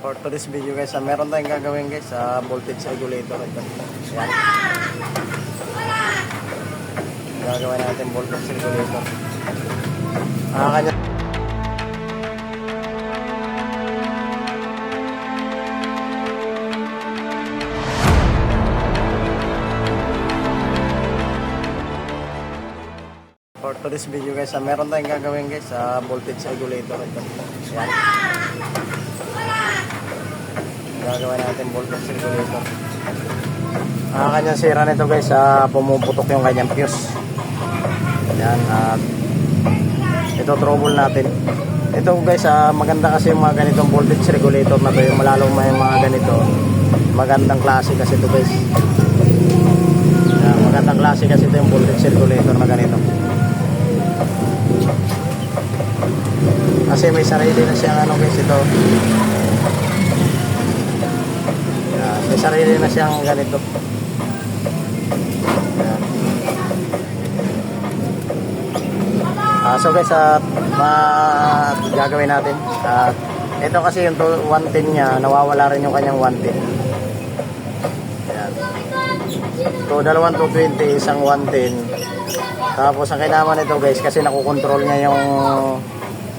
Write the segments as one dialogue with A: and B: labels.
A: For today's video guys, meron tayong gagawin guys sa voltage regulator ito. Yan. Gagawin natin voltage regulator. Kanya For today's video guys, meron tayong gagawin guys sa voltage regulator ito. Yan. Gagawin natin voltage regulator. Kanyang sira nito guys, pumuputok yung kanyang fuse. Yan, at ito trouble natin. Ito guys, maganda kasi yung mga ganitong voltage regulator na to, yung malalong may mga ganito. Magandang klase kasi ito guys. Yan, magandang klase kasi ito yung voltage regulator na ganito. Kasi may sarili na siyang ano guys ito. Yan, may sarili na siyang ganito. Yan. So guys, gagawin natin. Ito kasi yung 110 niya, nawawala rin yung kanyang 110. Yan. So dalawang 220, isang 110. Tapos ang kailangan nito guys, kasi nakukontrol niya yung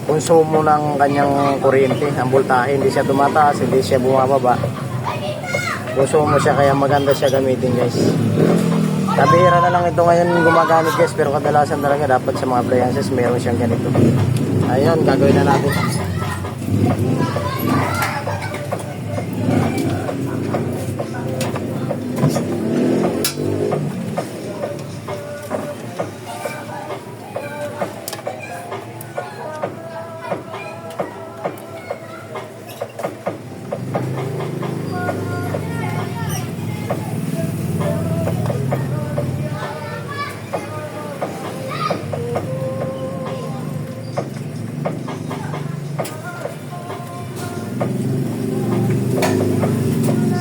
A: konsumo ng kanyang kuryente, ang voltahe, hindi siya tumataas, hindi siya bumababa. Konsumo siya, kaya maganda siya gamitin guys. Kabihira na lang ito ngayon gumagamit guys, pero kadalasan talaga dapat sa mga appliances meron siyang ganito. Ayun, gagawin na natin.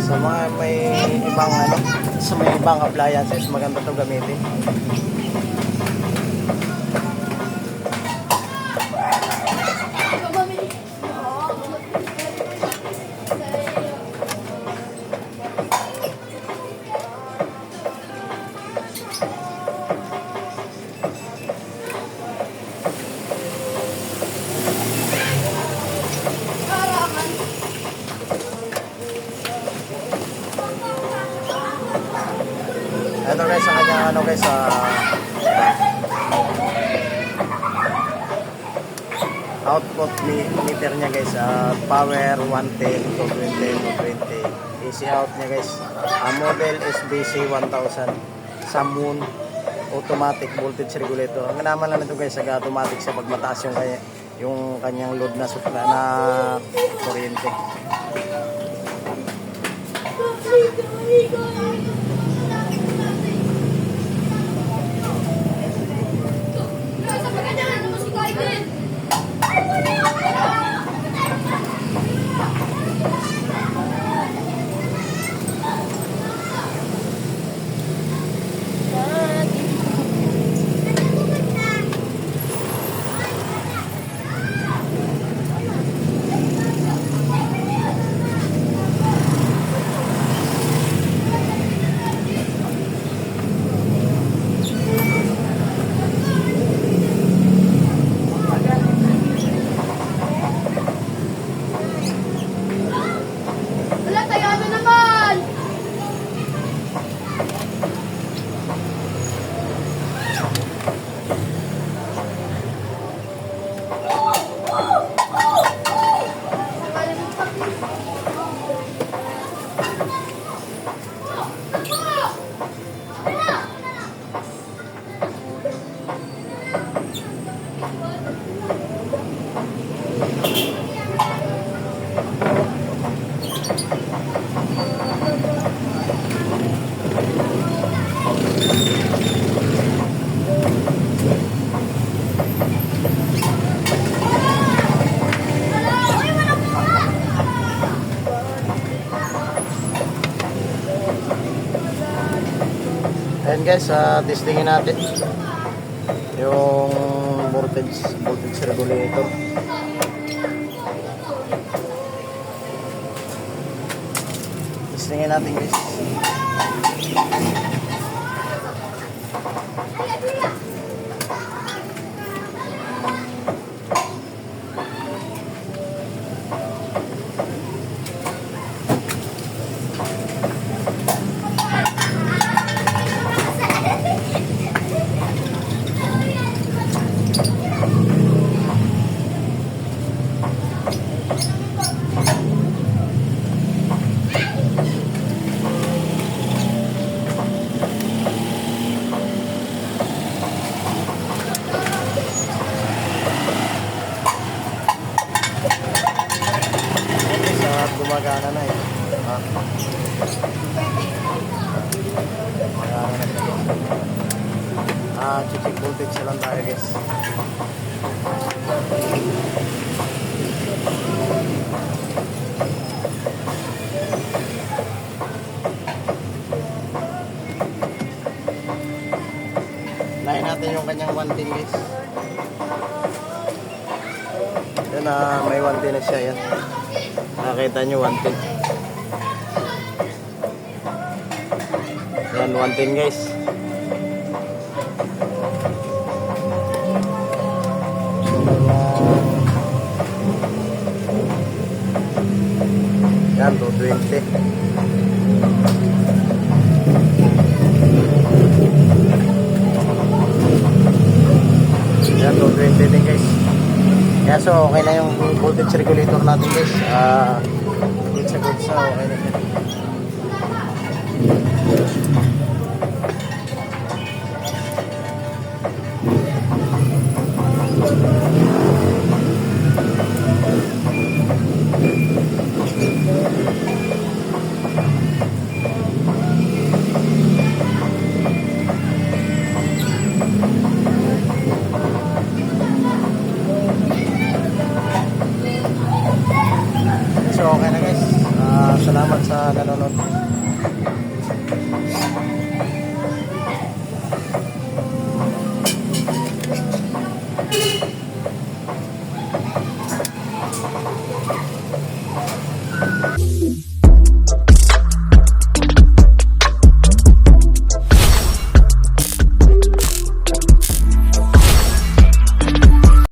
A: Sa mga may ibang sa may ibang appliances, maganda 'to gamitin. Ito guys, sa kanya guys, output meter niya guys, power 110, 220, 220. Easy out niya guys. Model SBC 1000 Samun automatic voltage regulator. Ang naman lang nito guys, automatic siya pag mataas yung kanyang load na kuryente. Ayan guys, testingin natin yung voltage regulator. Testingin natin guys. Gumagana na eh. Gumagana na siya. Check voltage lang tayo guys. Lain natin yung kanyang 110 guys. Ito na may 110 na siya yan. Nakita nyo 110. Yan 110 guys. Yan 220. Yan 220 din guys. Kaya so okay na yung voltage regulator natin guys. Good sa good sa okay na siya. So okay na guys. Salamat sa nanonood.